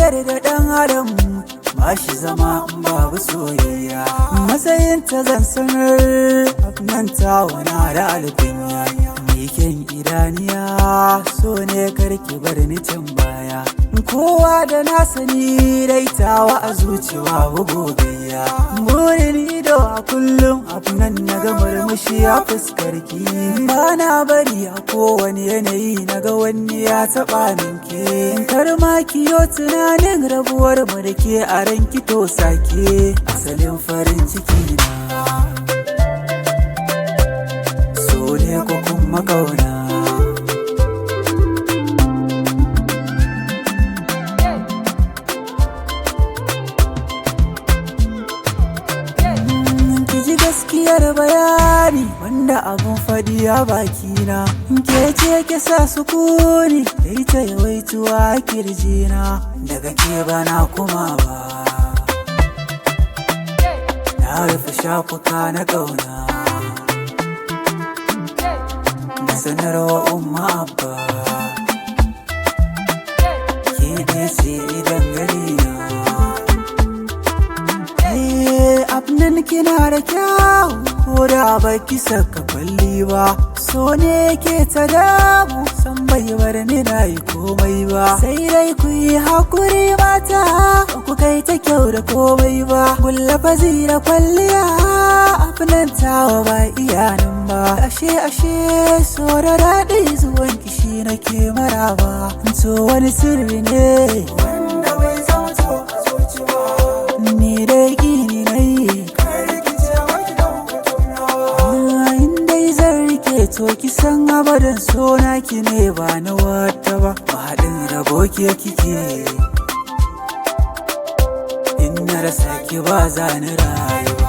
yarda ɗan adam ba shi zama babu soyayya. Matsayinta zan sanar nan ta wana da alfinya. Mai kyan idaniya so ne karki bar ni can baya. Kowa da na sani daitawa a zuciya gogayya. Burin ido a kullum nan na ga murmushi a fuskarki. Ba na bari a kowane yanayi na ga wani ya taɓa ninke. Kar ma kiyo tunanin rabuwar mu da ke a ranki to sake asalin farin ciki na. So ne ko kuma kauna. Gaskiyar bayani wanda abun faɗi a bakina, ke ce ke sa sukuni da ita yawaituwa a kirjina. Daga ke bana kuma ba na rufe shafuka na ƙauna da sanarwa umma abba ke ne ce idan gari na. Abnan kina da kyau ko da baki saka kwalli ba. So ne ke ta damu san bai bar ni na yi komai ba. Sai dai ku yi hakuri mata ku kai ta kyau da komai ba. Gulla fazira kwalliya abnan tawa ba iyanan ba. Ashe so da daɗi zuwan kishi nake maraba. To wani sirri ne wanda bai zauto a zuci ba. Ni dai gini na yi to ki san abadan sona ki ne ba na wata ba. Haɗin rabo ke kike in na rasa ki ba za ni rayu ba.